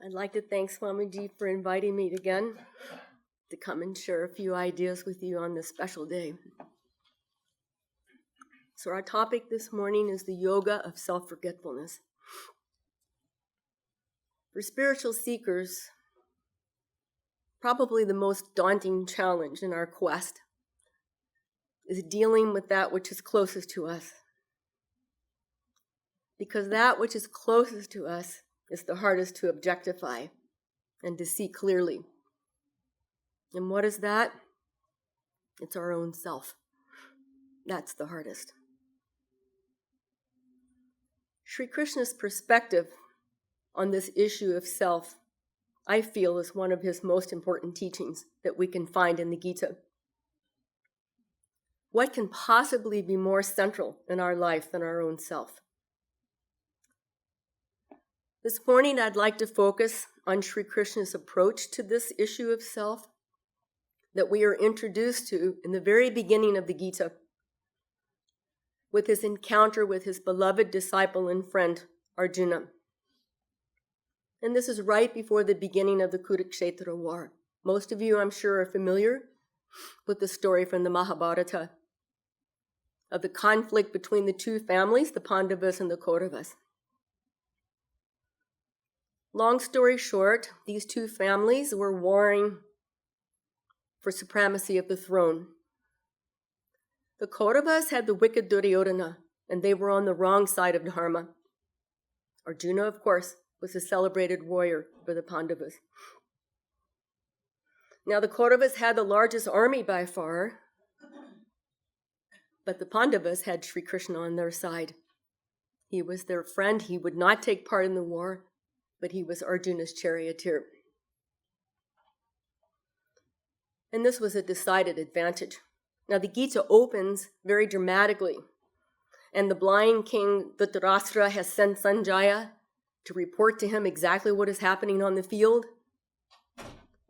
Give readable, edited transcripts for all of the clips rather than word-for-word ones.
I'd like to thank Swamiji for inviting me again to come and share a few ideas with you on this special day. So our topic this morning is the yoga of self-forgetfulness. For spiritual seekers, probably the most daunting challenge in our quest is dealing with that which is closest to us. Because that which is closest to us is the hardest to objectify and to see clearly. And what is that? It's our own self. That's the hardest. Sri Krishna's perspective on this issue of self, I feel, is one of his most important teachings that we can find in the Gita. What can possibly be more central in our life than our own self? This morning, I'd like to focus on Sri Krishna's approach to this issue of self that we are introduced to in the very beginning of the Gita, with his encounter with his beloved disciple and friend, Arjuna. And this is right before the beginning of the Kurukshetra war. Most of you, I'm sure, are familiar with the story from the Mahabharata of the conflict between the two families, the Pandavas and the Kauravas. Long story short, these two families were warring for supremacy of the throne. The Kauravas had the wicked Duryodhana, and they were on the wrong side of Dharma. Arjuna, of course, was a celebrated warrior for the Pandavas. Now, the Kauravas had the largest army by far, but the Pandavas had Sri Krishna on their side. He was their friend. He would not take part in the war, but he was Arjuna's charioteer. And this was a decided advantage. Now, the Gita opens very dramatically, and the blind king Dhritarashtra has sent Sanjaya to report to him exactly what is happening on the field.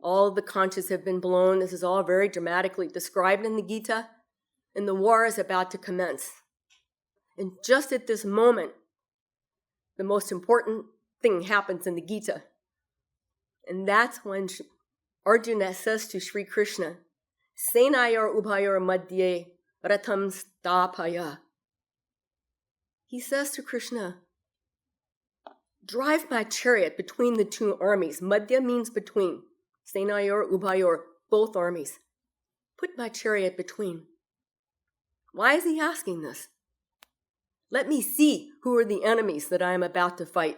All of the conches have been blown. This is all very dramatically described in the Gita, and the war is about to commence. And just at this moment, the most important thing happens in the Gita. And that's when Arjuna says to Sri Krishna, Senayor Ubhayor Madhye Ratham Stapaya. He says to Krishna, drive my chariot between the two armies. Madhya means between. Senayor Ubhayor, both armies. Put my chariot between. Why is he asking this? Let me see who are the enemies that I am about to fight.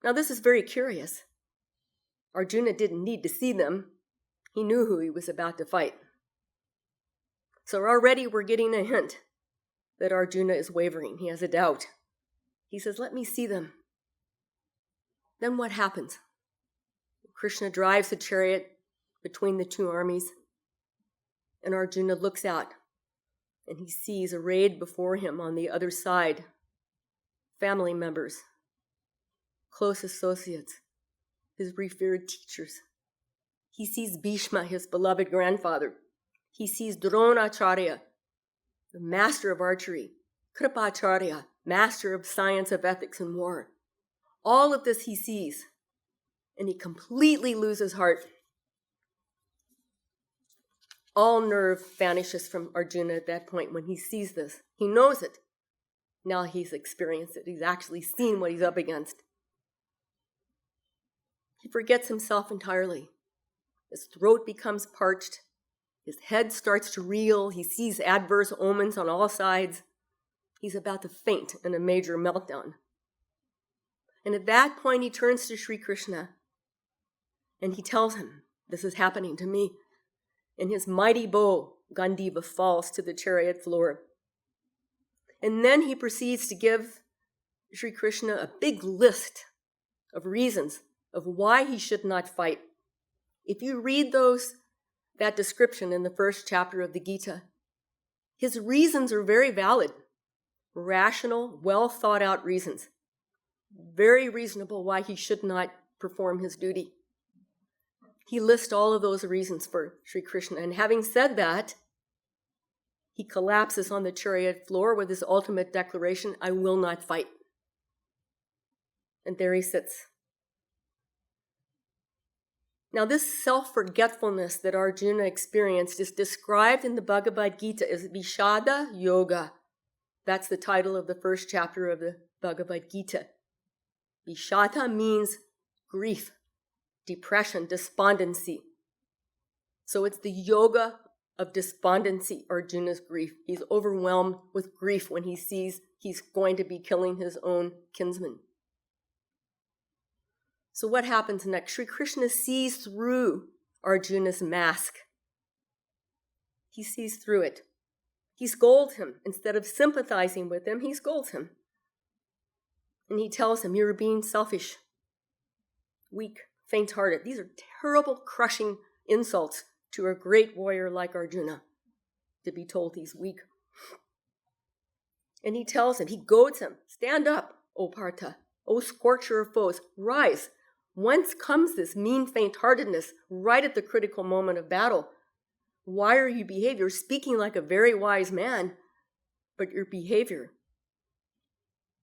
Now, this is very curious. Arjuna didn't need to see them. He knew who he was about to fight. So already we're getting a hint that Arjuna is wavering. He has a doubt. He says, let me see them. Then what happens? Krishna drives the chariot between the two armies, and Arjuna looks out, and he sees arrayed before him on the other side family members, close associates, his revered teachers. He sees Bhishma, his beloved grandfather. He sees Dronacharya, the master of archery, Kripacharya, master of science of ethics and war. All of this he sees, and he completely loses heart. All nerve vanishes from Arjuna at that point when he sees this. He knows it. Now he's experienced it. He's actually seen what he's up against. He forgets himself entirely. His throat becomes parched. His head starts to reel. He sees adverse omens on all sides. He's about to faint in a major meltdown. And at that point, he turns to Sri Krishna and he tells him, this is happening to me. And his mighty bow, Gandiva, falls to the chariot floor. And then he proceeds to give Sri Krishna a big list of reasons of why he should not fight. If you read that description in the first chapter of the Gita, his reasons are very valid, rational, well thought out reasons. Very reasonable why he should not perform his duty. He lists all of those reasons for Sri Krishna. And having said that, he collapses on the chariot floor with his ultimate declaration, I will not fight. And there he sits, Now, this self-forgetfulness that Arjuna experienced is described in the Bhagavad Gita as Vishada Yoga. That's the title of the first chapter of the Bhagavad Gita. Vishada means grief, depression, despondency. So it's the yoga of despondency, Arjuna's grief. He's overwhelmed with grief when he sees he's going to be killing his own kinsman. So what happens next? Sri Krishna sees through Arjuna's mask. He sees through it. He scolds him. Instead of sympathizing with him, he scolds him. And he tells him, you're being selfish, weak, faint-hearted. These are terrible, crushing insults to a great warrior like Arjuna, to be told he's weak. And he tells him, he goads him, stand up, O Partha, O scorcher of foes, rise. Whence comes this mean faint-heartedness right at the critical moment of battle? Why are you behaving? You're speaking like a very wise man, but your behavior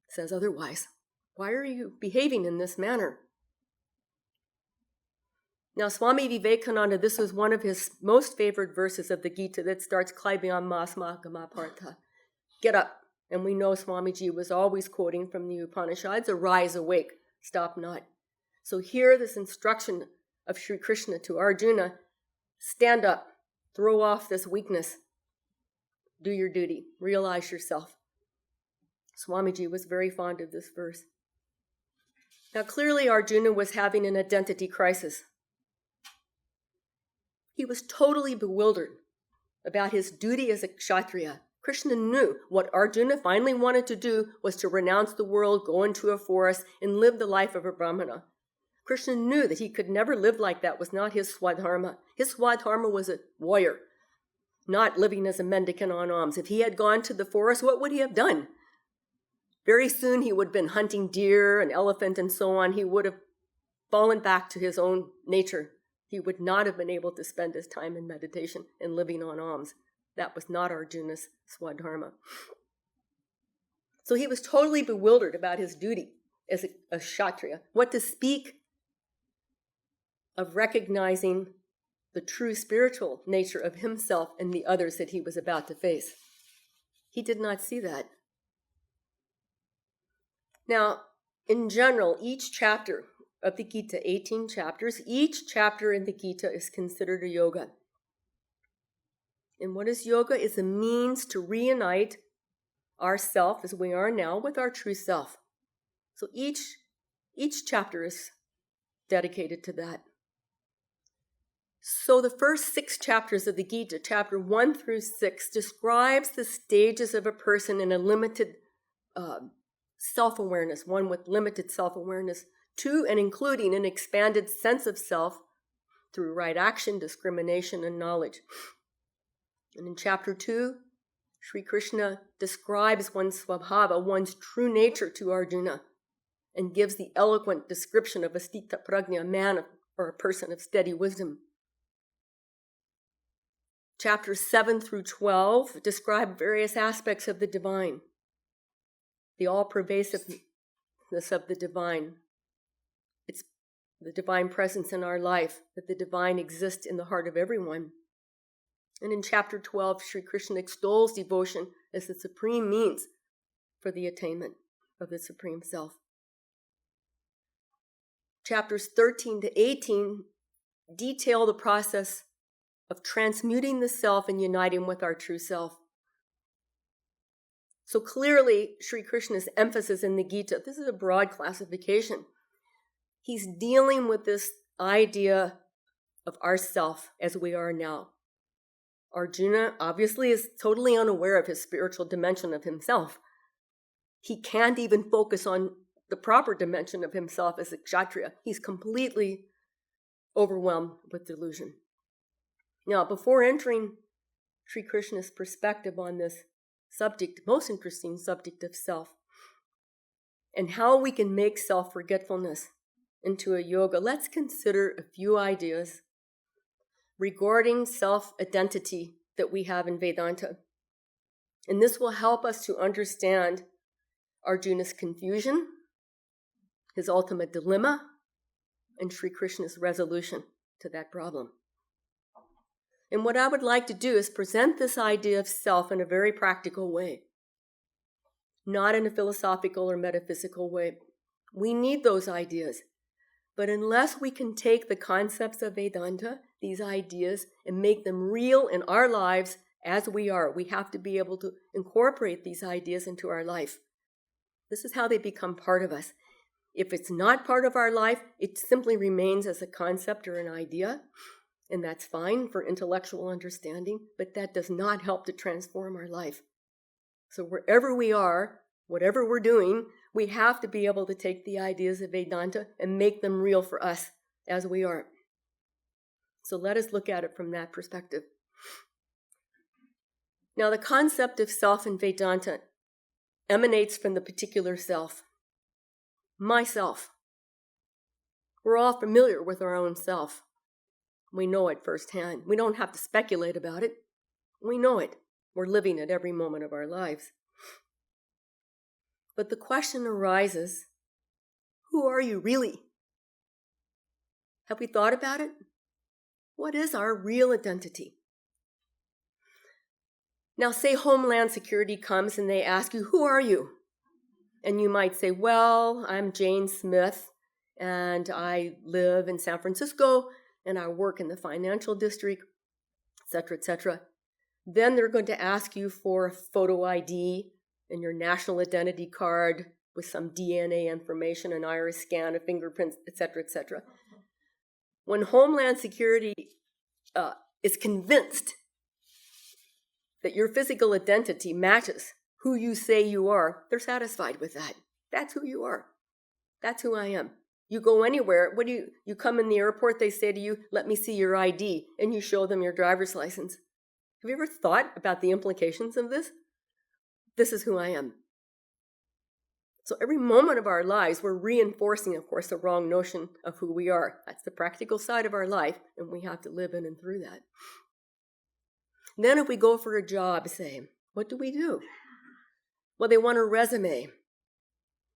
says otherwise. Why are you behaving in this manner? Now, Swami Vivekananda, this was one of his most favorite verses of the Gita that starts, Klaibyam Masma Gama Partha. Get up. And we know Swamiji was always quoting from the Upanishads, arise, awake, stop not. So here, this instruction of Sri Krishna to Arjuna, stand up, throw off this weakness, do your duty, realize yourself. Swamiji was very fond of this verse. Now, clearly Arjuna was having an identity crisis. He was totally bewildered about his duty as a kshatriya. Krishna knew what Arjuna finally wanted to do was to renounce the world, go into a forest, and live the life of a brahmana. Krishna knew that he could never live like that, was not his swadharma. His swadharma was a warrior, not living as a mendicant on alms. If he had gone to the forest, what would he have done? Very soon he would have been hunting deer and elephant and so on. He would have fallen back to his own nature. He would not have been able to spend his time in meditation and living on alms. That was not Arjuna's swadharma. So he was totally bewildered about his duty as a kshatriya. What to speak of recognizing the true spiritual nature of himself and the others that he was about to face. He did not see that. Now, in general, each chapter of the Gita, 18 chapters, each chapter in the Gita is considered a yoga. And what is yoga? Is a means to reunite ourself as we are now with our true self. So each chapter is dedicated to that. So the first 6 chapters of the Gita, chapter 1 through 6, describes the stages of a person in a limited self-awareness, one with limited self-awareness, to and including an expanded sense of self through right action, discrimination, and knowledge. And in chapter 2, Sri Krishna describes one's swabhava, one's true nature to Arjuna, and gives the eloquent description of a stita prajna, a man or a person of steady wisdom. Chapters 7 through 12 describe various aspects of the divine, the all-pervasiveness of the divine. It's the divine presence in our life, that the divine exists in the heart of everyone. And in chapter 12, Sri Krishna extols devotion as the supreme means for the attainment of the Supreme Self. Chapters 13 to 18 detail the process of transmuting the self and uniting with our true self. So clearly, Sri Krishna's emphasis in the Gita, this is a broad classification. He's dealing with this idea of ourself as we are now. Arjuna obviously is totally unaware of his spiritual dimension of himself. He can't even focus on the proper dimension of himself as a kshatriya. He's completely overwhelmed with delusion. Now, before entering Sri Krishna's perspective on this subject, most interesting subject of self, and how we can make self-forgetfulness into a yoga, let's consider a few ideas regarding self-identity that we have in Vedanta. And this will help us to understand Arjuna's confusion, his ultimate dilemma, and Sri Krishna's resolution to that problem. And what I would like to do is present this idea of self in a very practical way, not in a philosophical or metaphysical way. We need those ideas. But unless we can take the concepts of Vedanta, these ideas, and make them real in our lives as we are, we have to be able to incorporate these ideas into our life. This is how they become part of us. If it's not part of our life, it simply remains as a concept or an idea, and that's fine for intellectual understanding, but that does not help to transform our life. So wherever we are, whatever we're doing, we have to be able to take the ideas of Vedanta and make them real for us as we are. So let us look at it from that perspective. Now, the concept of self in Vedanta emanates from the particular self, myself. We're all familiar with our own self. We know it firsthand. We don't have to speculate about it. We know it. We're living it every moment of our lives. But the question arises, who are you really? Have we thought about it? What is our real identity? Now, say Homeland Security comes and they ask you, who are you? And you might say, well, I'm Jane Smith, and I live in San Francisco, and I work in the financial district, etc., etc. Then they're going to ask you for a photo ID and your national identity card with some DNA information, an iris scan, a fingerprint, etc., etc. When Homeland Security is convinced that your physical identity matches who you say you are, they're satisfied with that. That's who you are. That's who I am. You go anywhere, you come in the airport, they say to you, let me see your ID, and you show them your driver's license. Have you ever thought about the implications of this? This is who I am. So every moment of our lives, we're reinforcing, of course, the wrong notion of who we are. That's the practical side of our life, and we have to live in and through that. Then if we go for a job, say, what do? Well, they want a resume,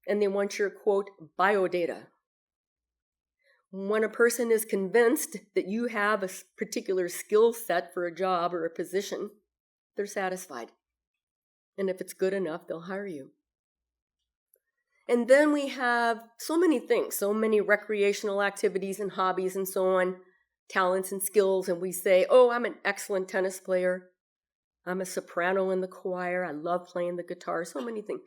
and they want your, quote, biodata. When a person is convinced that you have a particular skill set for a job or a position, they're satisfied. And if it's good enough, they'll hire you. And then we have so many things, so many recreational activities and hobbies and so on, talents and skills, and we say, oh, I'm an excellent tennis player. I'm a soprano in the choir. I love playing the guitar, so many things.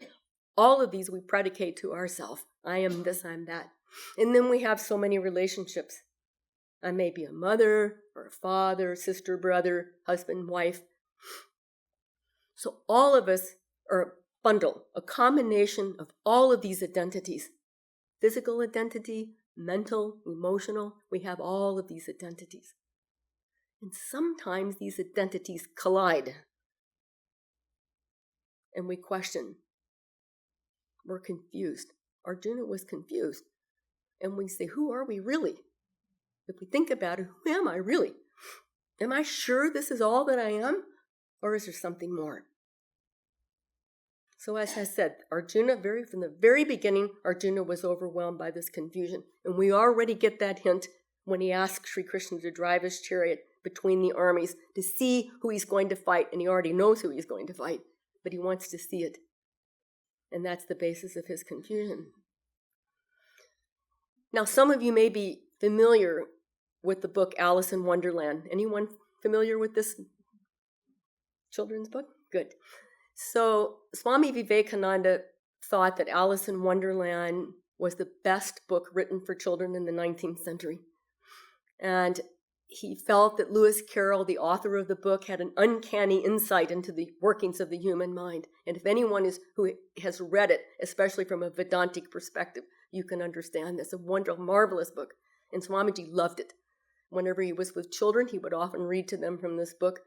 All of these we predicate to ourselves. I am this, I'm that. And then we have so many relationships. I may be a mother or a father, sister, brother, husband, wife. So all of us are a bundle, a combination of all of these identities. Physical identity, mental, emotional, we have all of these identities. And sometimes these identities collide. And we question. We're confused. Arjuna was confused. And we say, who are we really? If we think about it, who am I really? Am I sure this is all that I am? Or is there something more? So as I said, Arjuna, from the very beginning, Arjuna was overwhelmed by this confusion. And we already get that hint when he asks Sri Krishna to drive his chariot between the armies to see who he's going to fight. And he already knows who he's going to fight, but he wants to see it. And that's the basis of his confusion. Now, some of you may be familiar with the book Alice in Wonderland. Anyone familiar with this children's book? Good. So Swami Vivekananda thought that Alice in Wonderland was the best book written for children in the 19th century. And he felt that Lewis Carroll, the author of the book, had an uncanny insight into the workings of the human mind. And if anyone who has read it, especially from a Vedantic perspective, you can understand this. A wonderful, marvelous book. And Swamiji loved it. Whenever he was with children, he would often read to them from this book.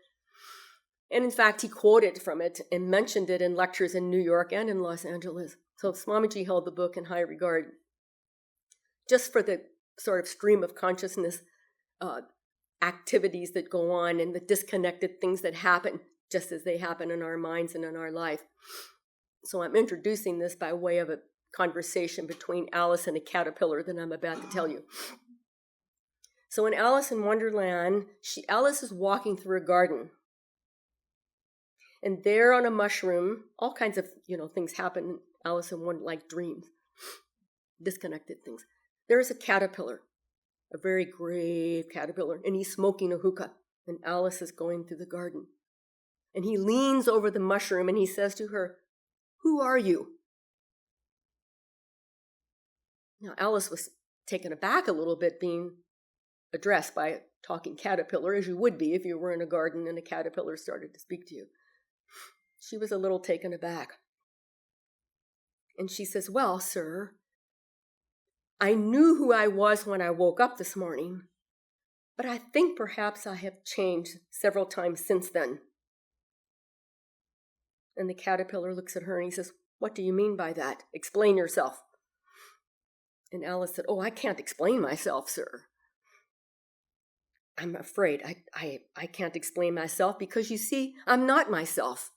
And in fact, he quoted from it and mentioned it in lectures in New York and in Los Angeles. So Swamiji held the book in high regard. Just for the sort of stream of consciousness activities that go on and the disconnected things that happen just as they happen in our minds and in our life. So I'm introducing this by way of a conversation between Alice and a caterpillar that I'm about to tell you. So in Alice in Wonderland, Alice is walking through a garden. And there on a mushroom, all kinds of, things happen in Alice in Wonderland, like dreams, disconnected things. There is a caterpillar, a very grave caterpillar, and he's smoking a hookah. And Alice is going through the garden. And he leans over the mushroom and he says to her, "Who are you?" Now, Alice was taken aback a little bit being addressed by a talking caterpillar, as you would be if you were in a garden and a caterpillar started to speak to you. She was a little taken aback. And she says, "Well, sir, I knew who I was when I woke up this morning, but I think perhaps I have changed several times since then." And the caterpillar looks at her and he says, "What do you mean by that? Explain yourself." And Alice said, "Oh, I can't explain myself, sir. I'm afraid I can't explain myself because, you see, I'm not myself."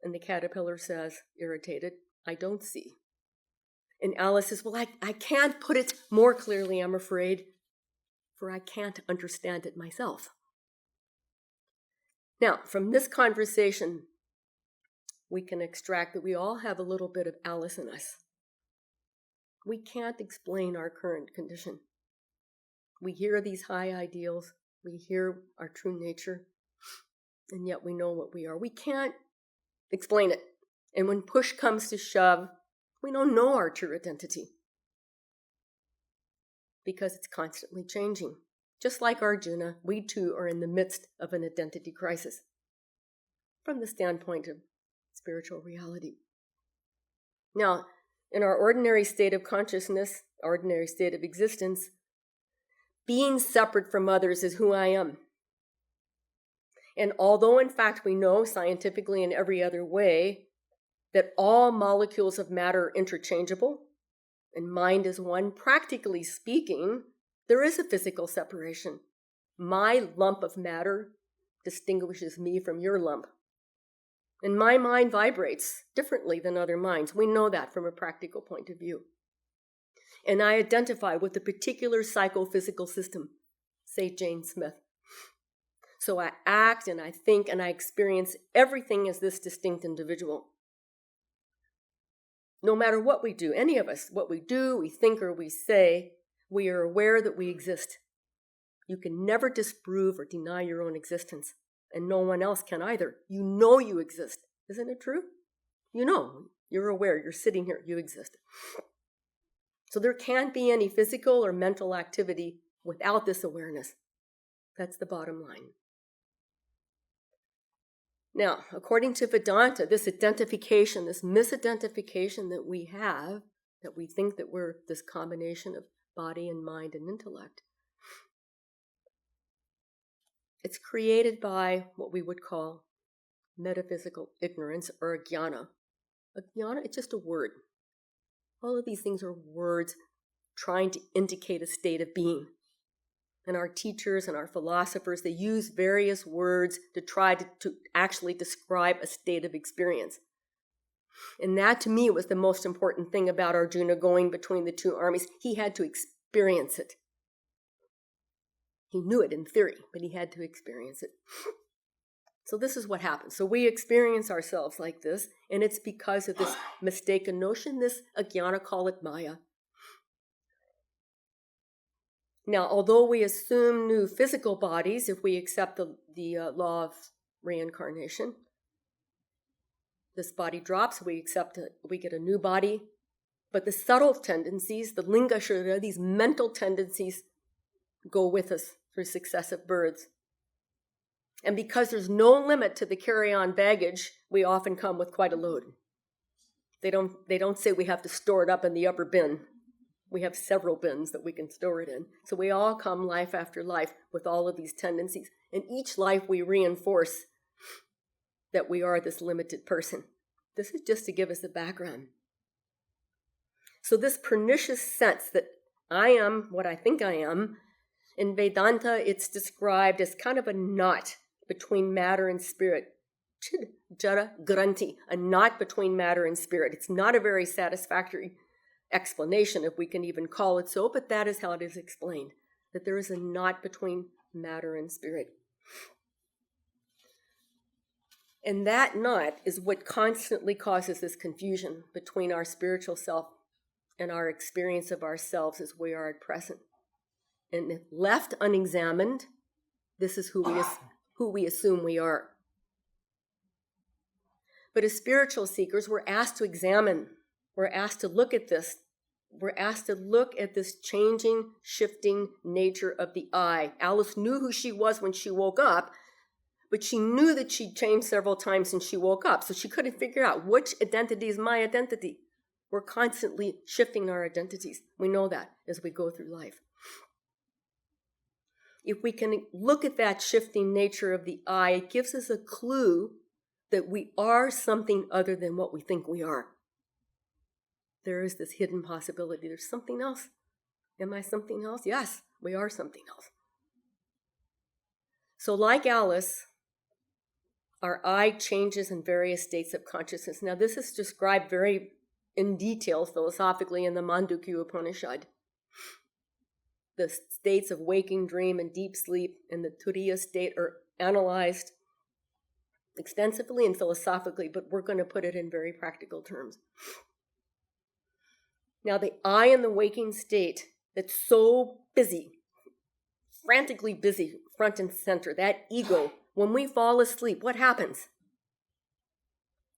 And the caterpillar says, irritated, "I don't see." And Alice says, "Well, I can't put it more clearly, I'm afraid, for I can't understand it myself." Now, from this conversation, we can extract that we all have a little bit of Alice in us. We can't explain our current condition. We hear these high ideals, we hear our true nature, and yet we know what we are. We can't explain it. And when push comes to shove, we don't know our true identity because it's constantly changing. Just like Arjuna, we too are in the midst of an identity crisis from the standpoint of spiritual reality. Now, in our ordinary state of consciousness, ordinary state of existence, being separate from others is who I am. And although, in fact, we know scientifically and every other way that all molecules of matter are interchangeable, and mind is one, practically speaking, there is a physical separation. My lump of matter distinguishes me from your lump. And my mind vibrates differently than other minds. We know that from a practical point of view. And I identify with a particular psychophysical system, say Jane Smith. So I act and I think and I experience everything as this distinct individual. No matter what we do, any of us, what we do, we think, or we say, we are aware that we exist. You can never disprove or deny your own existence, and no one else can either. You know you exist. Isn't it true? You know, you're aware, you're sitting here, you exist. So there can't be any physical or mental activity without this awareness. That's the bottom line. Now, according to Vedanta, this identification, this misidentification that we have, that we think that we're this combination of body and mind and intellect, it's created by what we would call metaphysical ignorance or ajnana. Ajnana, it's just a word. All of these things are words trying to indicate a state of being. And our teachers and our philosophers, they use various words to try to actually describe a state of experience. And that, to me, was the most important thing about Arjuna going between the two armies. He had to experience it. He knew it in theory, but he had to experience it. So this is what happens. So we experience ourselves like this, and it's because of this mistaken notion, this ajnana, call it Maya. Now, although we assume new physical bodies, if we accept the law of reincarnation, this body drops, we accept it, we get a new body. But the subtle tendencies, the linga shura, these mental tendencies, go with us through successive births. And because there's no limit to the carry-on baggage, we often come with quite a load. They don't say we have to store it up in the upper bin. We have several bins that we can store it in. So we all come life after life with all of these tendencies. In each life we reinforce that we are this limited person. This is just to give us the background. So this pernicious sense that I am what I think I am, in Vedanta it's described as kind of a knot between matter and spirit. Chid jara granti, a knot between matter and spirit. It's not a very satisfactory explanation, if we can even call it so, but that is how it is explained. that there is a knot between matter and spirit. And that knot is what constantly causes this confusion between our spiritual self and our experience of ourselves as we are at present. And if left unexamined, this is who we assume we are. But as spiritual seekers, we're asked to examine. We're asked to look at this. We're asked to look at this changing, shifting nature of the I. Alice knew who she was when she woke up, but she knew that she'd changed several times since she woke up. So she couldn't figure out which identity is my identity. We're constantly shifting our identities. We know that as we go through life. If we can look at that shifting nature of the I, it gives us a clue that we are something other than what we think we are. There is this hidden possibility. There's something else. Am I something else? Yes, we are something else. So like Alice, our I changes in various states of consciousness. Now this is described very in detail philosophically in the Mandukya Upanishad. The states of waking, dream, and deep sleep and the Turiya state are analyzed extensively and philosophically, but we're going to put it in very practical terms. Now, the I in the waking state that's so busy, frantically busy, front and center, that ego, when we fall asleep, what happens?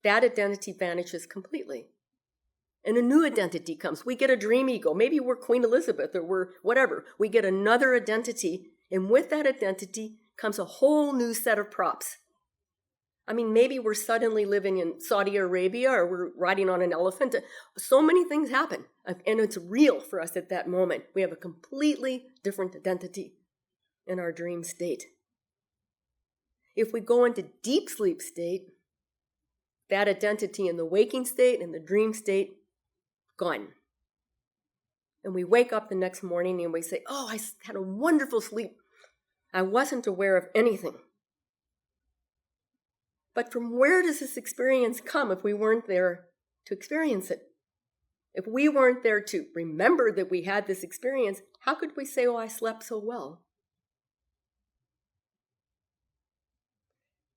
That identity vanishes completely. And a new identity comes. We get a dream ego. Maybe we're Queen Elizabeth or we're whatever. We get another identity, and with that identity comes a whole new set of props. I mean, maybe we're suddenly living in Saudi Arabia or we're riding on an elephant. So many things happen, and it's real for us at that moment. We have a completely different identity in our dream state. If we go into deep sleep state, that identity in the waking state and the dream state, gone. And we wake up the next morning and we say, oh, I had a wonderful sleep. I wasn't aware of anything. But from where does this experience come if we weren't there to experience it? If we weren't there to remember that we had this experience, how could we say, oh, I slept so well?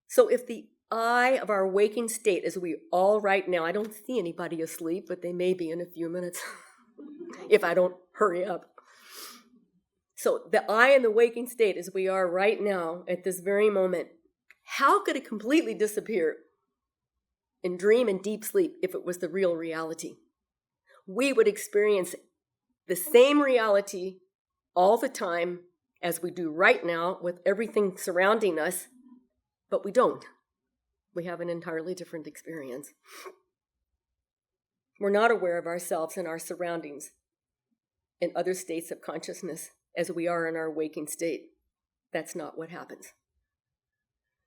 So if the I of our waking state, as we all right now, I don't see anybody asleep, but they may be in a few minutes if I don't hurry up. So the I in the waking state, as we are right now at this very moment, how could it completely disappear in dream and deep sleep if it was the real reality? We would experience the same reality all the time as we do right now with everything surrounding us, but we don't. We have an entirely different experience. We're not aware of ourselves and our surroundings in other states of consciousness as we are in our waking state. That's not what happens.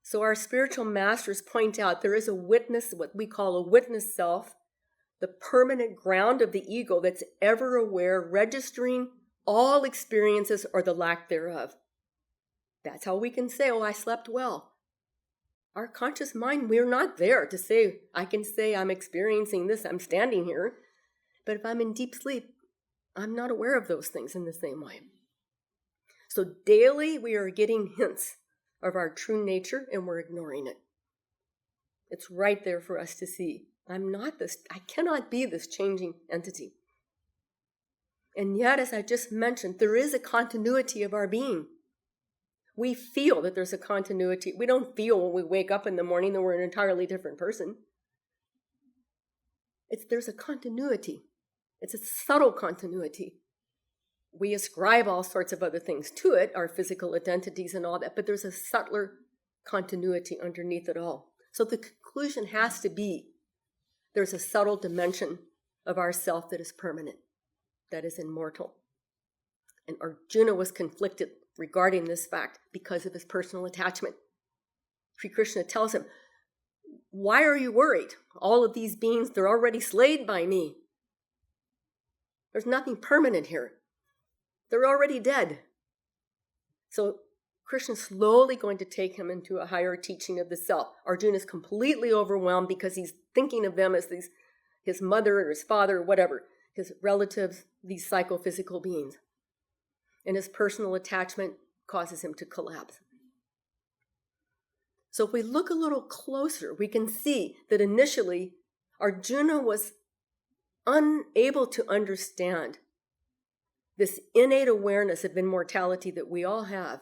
So our spiritual masters point out there is a witness, what we call a witness self, the permanent ground of the ego that's ever aware, registering all experiences or the lack thereof. That's how we can say, oh, I slept well. Our conscious mind, we're not there to say, I can say I'm experiencing this, I'm standing here. But if I'm in deep sleep, I'm not aware of those things in the same way. So daily we are getting hints of our true nature and we're ignoring it. It's right there for us to see. I cannot be this changing entity. And yet, as I just mentioned, there is a continuity of our being. We feel that there's a continuity. We don't feel when we wake up in the morning that we're an entirely different person. There's a continuity. It's a subtle continuity. We ascribe all sorts of other things to it, our physical identities and all that, but there's a subtler continuity underneath it all. So the conclusion has to be there's a subtle dimension of ourself that is permanent, that is immortal. And Arjuna was conflicted regarding this fact because of his personal attachment. Sri Krishna tells him, why are you worried? All of these beings, they're already slayed by me. There's nothing permanent here. They're already dead. So Krishna's slowly going to take him into a higher teaching of the self. Arjuna's completely overwhelmed because he's thinking of them as his mother or his father or whatever, his relatives, these psychophysical beings. and his personal attachment causes him to collapse. So if we look a little closer, we can see that initially Arjuna was unable to understand this innate awareness of immortality that we all have,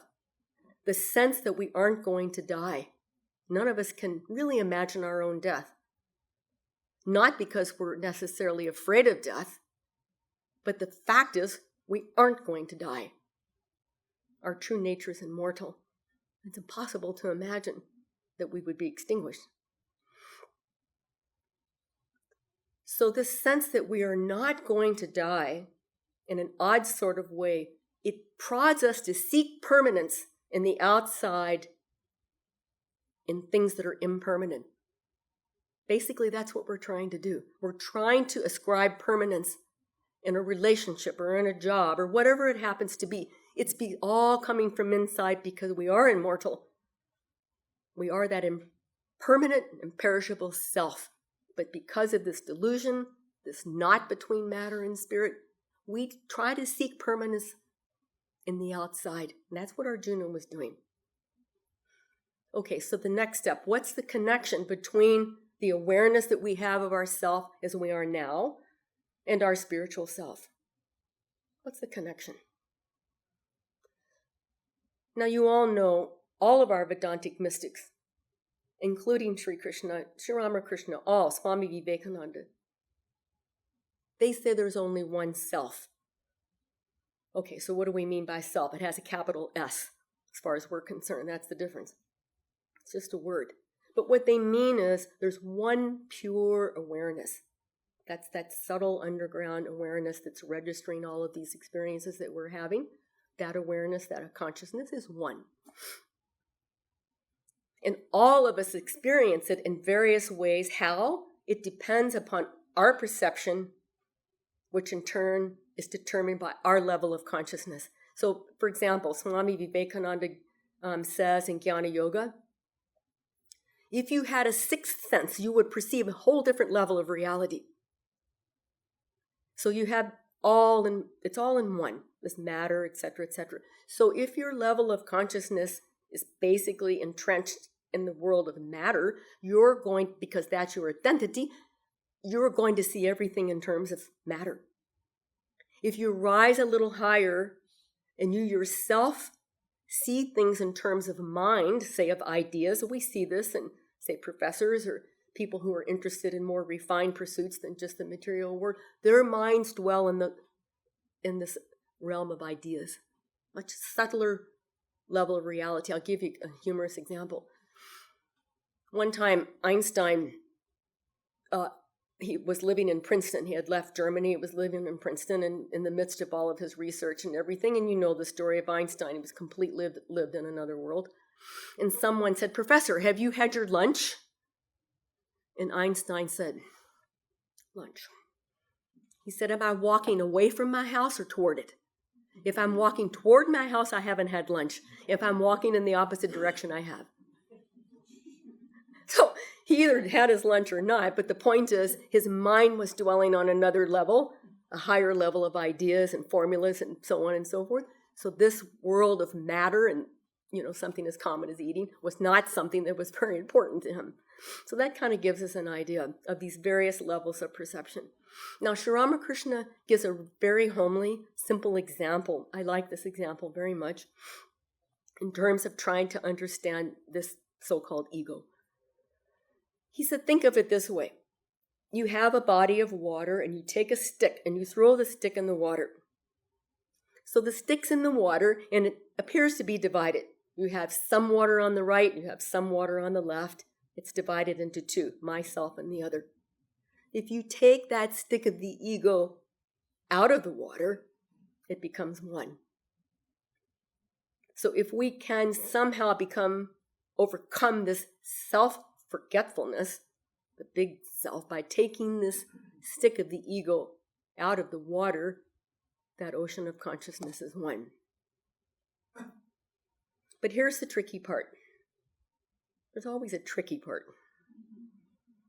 the sense that we aren't going to die. None of us can really imagine our own death. Not because we're necessarily afraid of death, but the fact is we aren't going to die. Our true nature is immortal. It's impossible to imagine that we would be extinguished. So this sense that we are not going to die in an odd sort of way, it prods us to seek permanence in the outside in things that are impermanent. Basically, that's what we're trying to do. We're trying to ascribe permanence in a relationship or in a job or whatever it happens to be. It's all coming from inside because we are immortal. We are that impermanent, imperishable self. But because of this delusion, this knot between matter and spirit, we try to seek permanence in the outside. And that's what Arjuna was doing. Okay, so the next step, what's the connection between the awareness that we have of ourself as we are now and our spiritual self? What's the connection? Now you all know all of our Vedantic mystics, including Sri Krishna, Sri Ramakrishna, all, Swami Vivekananda. They say there's only one self. Okay, so what do we mean by self? It has a capital S, as far as we're concerned. That's the difference. It's just a word. But what they mean is there's one pure awareness. That's that subtle underground awareness that's registering all of these experiences that we're having. That awareness, that consciousness is one. And all of us experience it in various ways. How? It depends upon our perception, which in turn is determined by our level of consciousness. So, for example, Swami Vivekananda says in Jnana Yoga, if you had a sixth sense, you would perceive a whole different level of reality. So you have it's all in one, this matter, etc., etc. So if your level of consciousness is basically entrenched in the world of matter, because that's your identity, you're going to see everything in terms of matter. If you rise a little higher and you yourself see things in terms of mind, say of ideas, we see this in, say, professors or people who are interested in more refined pursuits than just the material world, their minds dwell in this realm of ideas, much subtler level of reality. I'll give you a humorous example. One time, Einstein, he was living in Princeton. He had left Germany. He was living in Princeton and in the midst of all of his research and everything. And you know the story of Einstein. He was completely lived in another world. And someone said, "Professor, have you had your lunch?" And Einstein said, "Lunch." He said, "Am I walking away from my house or toward it? If I'm walking toward my house, I haven't had lunch. If I'm walking in the opposite direction, I have." So he either had his lunch or not, but the point is his mind was dwelling on another level, a higher level of ideas and formulas and so on and so forth. So this world of matter and, something as common as eating was not something that was very important to him. So that kind of gives us an idea of these various levels of perception. Now, Sri Ramakrishna gives a very homely, simple example. I like this example very much in terms of trying to understand this so-called ego. He said, think of it this way. You have a body of water and you take a stick and you throw the stick in the water. So the stick's in the water and it appears to be divided. You have some water on the right, you have some water on the left. It's divided into two, myself and the other. If you take that stick of the ego out of the water, it becomes one. So if we can somehow overcome this self-forgetfulness, the big self, by taking this stick of the ego out of the water, that ocean of consciousness is one. But here's the tricky part. There's always a tricky part.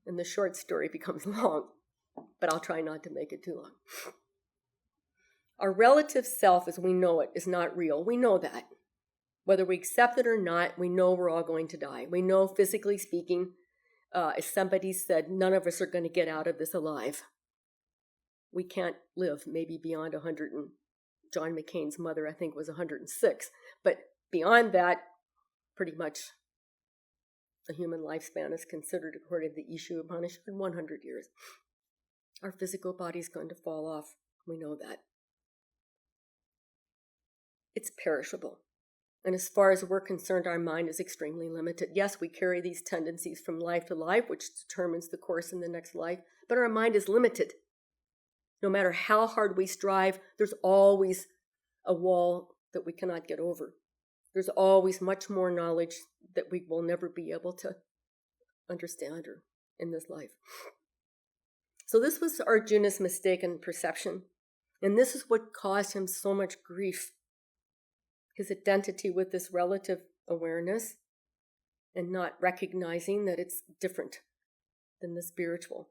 And the short story becomes long, but I'll try not to make it too long. Our relative self as we know it is not real. We know that. Whether we accept it or not, we know we're all going to die. We know, physically speaking, as somebody said, none of us are going to get out of this alive. We can't live maybe beyond 100. And John McCain's mother, I think, was 106. But beyond that, pretty much the human lifespan is considered, according to the Ishu Upanishad, 100 years. Our physical body is going to fall off. We know that. It's perishable. And as far as we're concerned, our mind is extremely limited. Yes, we carry these tendencies from life to life, which determines the course in the next life, but our mind is limited. No matter how hard we strive, there's always a wall that we cannot get over. There's always much more knowledge that we will never be able to understand or in this life. So this was Arjuna's mistaken perception. And this is what caused him so much grief. His identity with this relative awareness and not recognizing that it's different than the spiritual.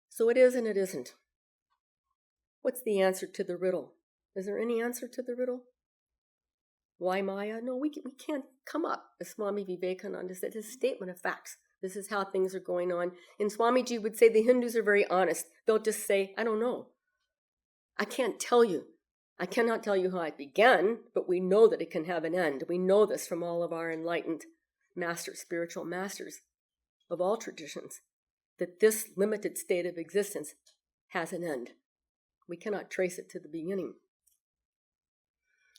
So it is and it isn't. What's the answer to the riddle? Is there any answer to the riddle? Why Maya? No, we can't come up, as Swami Vivekananda said. It's a statement of facts. This is how things are going on. And Swamiji would say the Hindus are very honest. They'll just say, I don't know. I can't tell you. I cannot tell you how it began, but we know that it can have an end. We know this from all of our enlightened masters, spiritual masters of all traditions, that this limited state of existence has an end. We cannot trace it to the beginning.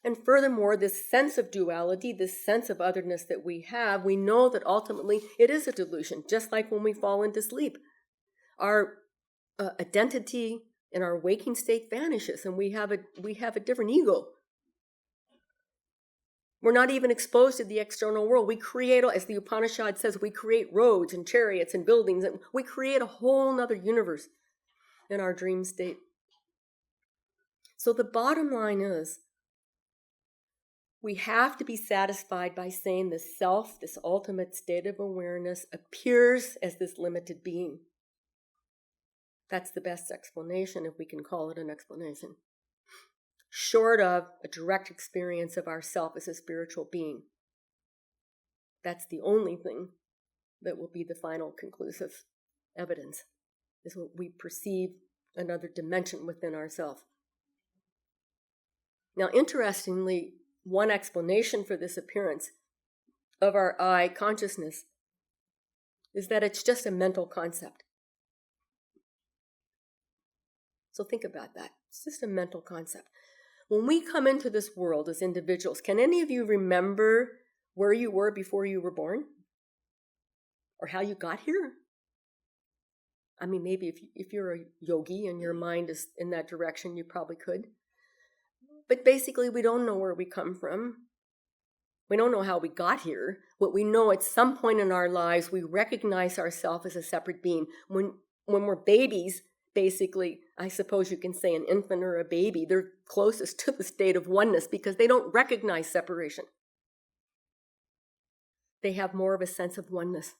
And furthermore, this sense of duality, this sense of otherness that we have, we know that ultimately it is a delusion, just like when we fall into sleep. Our identity in our waking state vanishes, and we have a different ego. We're not even exposed to the external world. We create, as the Upanishad says, we create roads and chariots and buildings, and we create a whole other universe in our dream state. So the bottom line is, we have to be satisfied by saying the self, this ultimate state of awareness, appears as this limited being. That's the best explanation, if we can call it an explanation. Short of a direct experience of ourself as a spiritual being. That's the only thing that will be the final conclusive evidence, is what we perceive another dimension within ourselves. Now, interestingly, one explanation for this appearance of our I consciousness is that it's just a mental concept. So think about that. It's just a mental concept. When we come into this world as individuals, can any of you remember where you were before you were born? Or how you got here? I mean, maybe if you're a yogi and your mind is in that direction, you probably could. But basically, we don't know where we come from. We don't know how we got here. What we know, at some point in our lives, we recognize ourselves as a separate being. When we're babies, basically, I suppose you can say an infant or a baby, they're closest to the state of oneness because they don't recognize separation. They have more of a sense of oneness.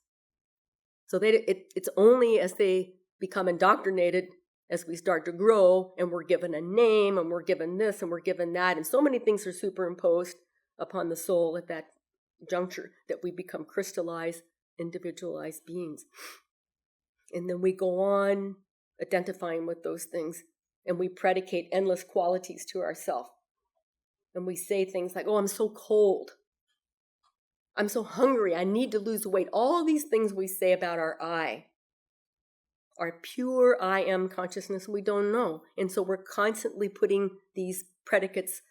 So it's only as they become indoctrinated, as we start to grow, and we're given a name, and we're given this, and we're given that, and so many things are superimposed upon the soul at that juncture that we become crystallized, individualized beings. And then we go on identifying with those things, and we predicate endless qualities to ourselves. And we say things like, oh, I'm so cold. I'm so hungry. I need to lose weight. All of these things we say about our I are pure I am consciousness. We don't know. And so we're constantly putting these predicates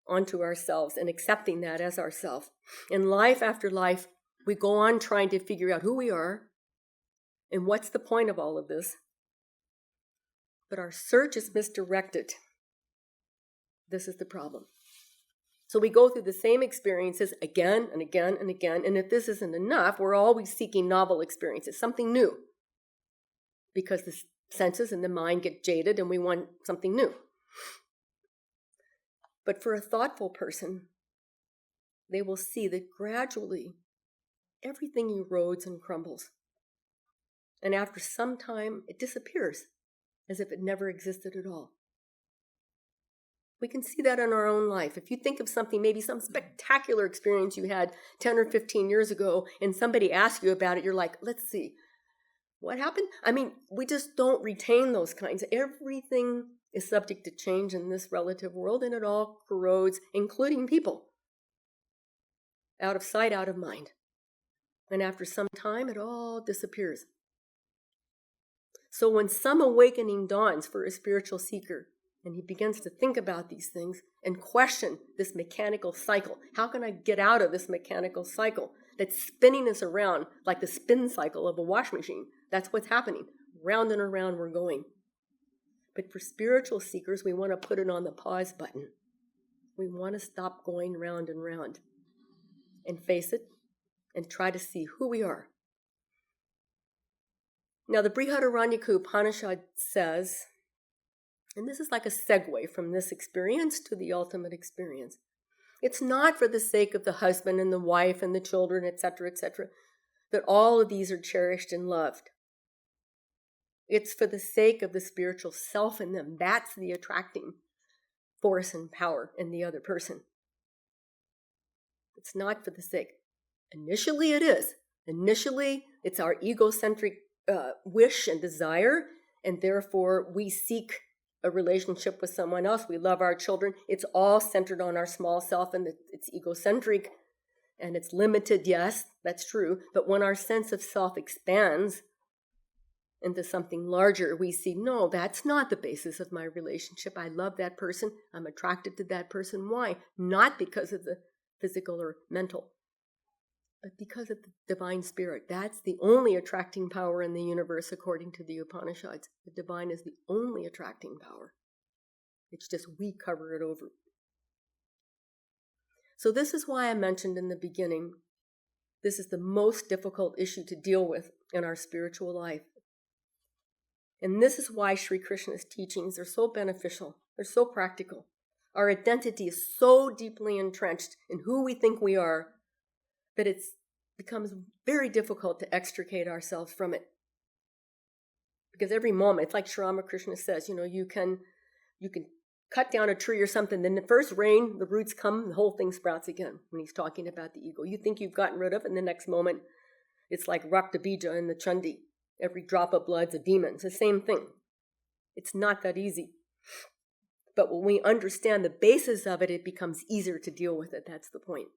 onto ourselves and accepting that as ourself. And life after life, we go on trying to figure out who we are and what's the point of all of this. But our search is misdirected. This is the problem. So we go through the same experiences again and again and again. And if this isn't enough, we're always seeking novel experiences, something new. Because the senses and the mind get jaded and we want something new. But for a thoughtful person, they will see that gradually everything erodes and crumbles. And after some time, it disappears. as if it never existed at all. We can see that in our own life. If you think of something, maybe some spectacular experience you had 10 or 15 years ago, and somebody asks you about it, you're like, let's see, what happened? I mean, we just don't retain those kinds. Everything is subject to change in this relative world, and it all corrodes, including people. Out of sight, out of mind. And after some time, it all disappears. So when some awakening dawns for a spiritual seeker, and he begins to think about these things and question this mechanical cycle, how can I get out of this mechanical cycle that's spinning us around like the spin cycle of a wash machine? That's what's happening. Round and around we're going. But for spiritual seekers, we want to put it on the pause button. We want to stop going round and round and face it and try to see who we are. Now, the Virajaprana Upanishad says, and this is like a segue from this experience to the ultimate experience. It's not for the sake of the husband and the wife and the children, etc., that all of these are cherished and loved. It's for the sake of the spiritual self in them. That's the attracting force and power in the other person. It's not for the sake. Initially, it is. Initially, it's our egocentric wish and desire, and therefore we seek a relationship with someone else. We love our children. It's all centered on our small self, and it's egocentric, and it's limited. Yes, that's true. But when our sense of self expands into something larger, we see, no, that's not the basis of my relationship. I love that person. I'm attracted to that person. Why? Not because of the physical or mental, but because of the divine spirit. That's the only attracting power in the universe, according to the Upanishads. The divine is the only attracting power. It's just we cover it over. So this is why I mentioned in the beginning, this is the most difficult issue to deal with in our spiritual life. And this is why Sri Krishna's teachings are so beneficial. They're so practical. Our identity is so deeply entrenched in who we think we are that it becomes very difficult to extricate ourselves from it. Because every moment, it's like Sri Ramakrishna says, you can cut down a tree or something, then the first rain, the roots come, the whole thing sprouts again when he's talking about the ego. You think you've gotten rid of it, and the next moment, it's like Rakta Bija in the Chandi. Every drop of blood's a demon. It's the same thing. It's not that easy. But when we understand the basis of it, it becomes easier to deal with it. That's the point.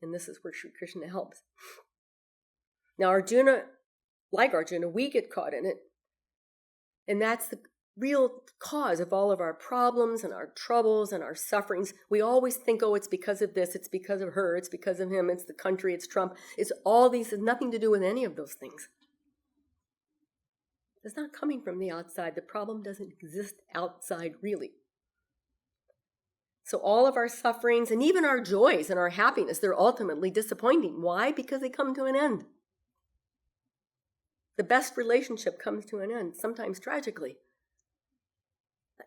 And this is where Sri Krishna helps. Now, Arjuna, we get caught in it. And that's the real cause of all of our problems and our troubles and our sufferings. We always think, it's because of this, it's because of her, it's because of him, it's the country, it's Trump. It's all these, it's nothing to do with any of those things. It's not coming from the outside. The problem doesn't exist outside, really. So all of our sufferings and even our joys and our happiness, they're ultimately disappointing. Why? Because they come to an end. The best relationship comes to an end, sometimes tragically.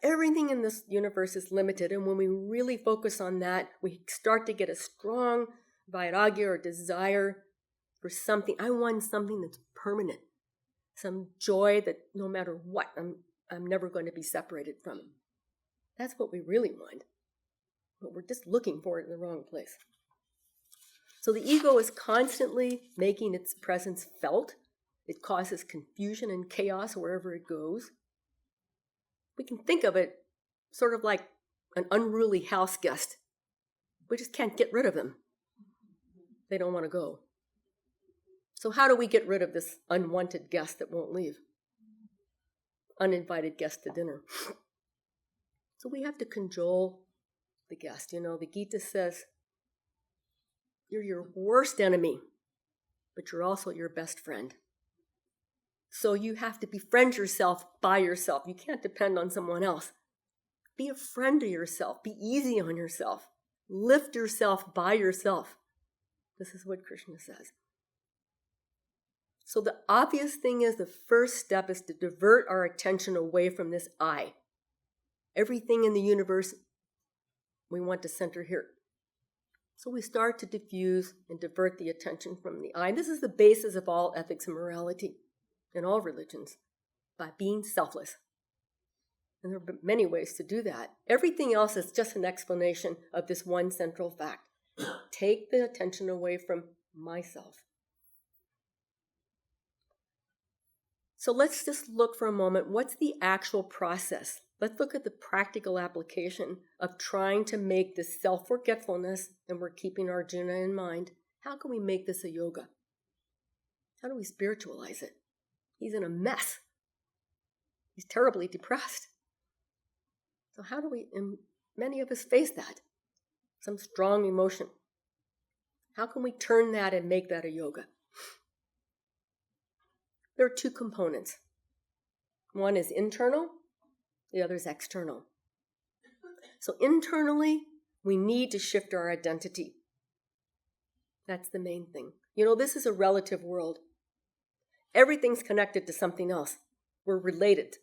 Everything in this universe is limited, and when we really focus on that, we start to get a strong vairagya or desire for something. I want something that's permanent, some joy that no matter what, I'm never going to be separated from it. That's what we really want. But we're just looking for it in the wrong place. So the ego is constantly making its presence felt. It causes confusion and chaos wherever it goes. We can think of it sort of like an unruly house guest. We just can't get rid of them. They don't want to go. So how do we get rid of this unwanted guest that won't leave? Uninvited guest to dinner. So we have to cajole the guest. The Gita says, you're your worst enemy, but you're also your best friend. So you have to befriend yourself by yourself. You can't depend on someone else. Be a friend to yourself. Be easy on yourself. Lift yourself by yourself. This is what Krishna says. So the obvious thing is, the first step is to divert our attention away from this I. Everything in the universe, we want to center here. So we start to diffuse and divert the attention from the I. This is the basis of all ethics and morality in all religions, by being selfless. And there are many ways to do that. Everything else is just an explanation of this one central fact. Take the attention away from myself. So let's just look for a moment. What's the actual process? Let's look at the practical application of trying to make this self-forgetfulness, and we're keeping Arjuna in mind. How can we make this a yoga? How do we spiritualize it? He's in a mess. He's terribly depressed. So how do we, and many of us face that, some strong emotion. How can we turn that and make that a yoga? There are two components. One is internal, the other is external. So internally, we need to shift our identity. That's the main thing. This is a relative world. Everything's connected to something else. We're related,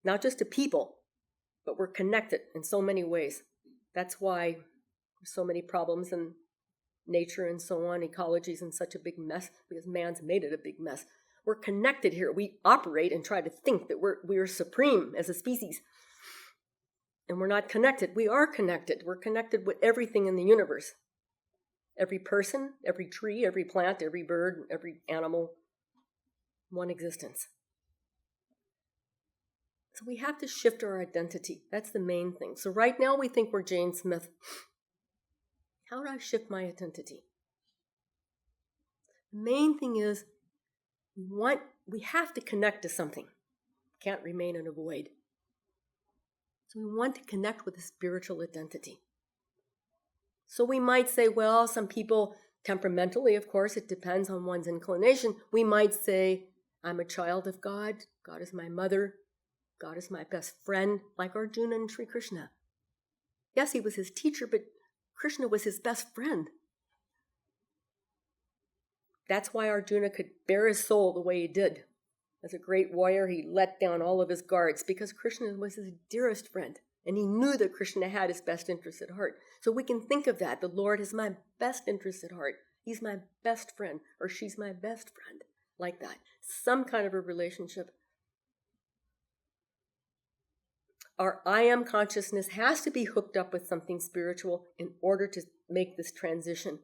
not just to people, but we're connected in so many ways. That's why there's so many problems in nature and so on. Ecology is in such a big mess because man's made it a big mess. We're connected here. We operate and try to think that we're supreme as a species. And we're not connected. We are connected. We're connected with everything in the universe. Every person, every tree, every plant, every bird, every animal, one existence. So we have to shift our identity. That's the main thing. So right now we think we're Jane Smith. How do I shift my identity? The main thing is we have to connect to something. Can't remain in a void. So we want to connect with a spiritual identity. So we might say, well, some people, temperamentally, of course, it depends on one's inclination. We might say, I'm a child of God. God is my mother. God is my best friend, like Arjuna and Sri Krishna. Yes, he was his teacher, but Krishna was his best friend. That's why Arjuna could bare his soul the way he did. As a great warrior, he let down all of his guards because Krishna was his dearest friend. And he knew that Krishna had his best interest at heart. So we can think of that. The Lord has my best interest at heart. He's my best friend, or she's my best friend. Like that. Some kind of a relationship. Our I am consciousness has to be hooked up with something spiritual in order to make this transition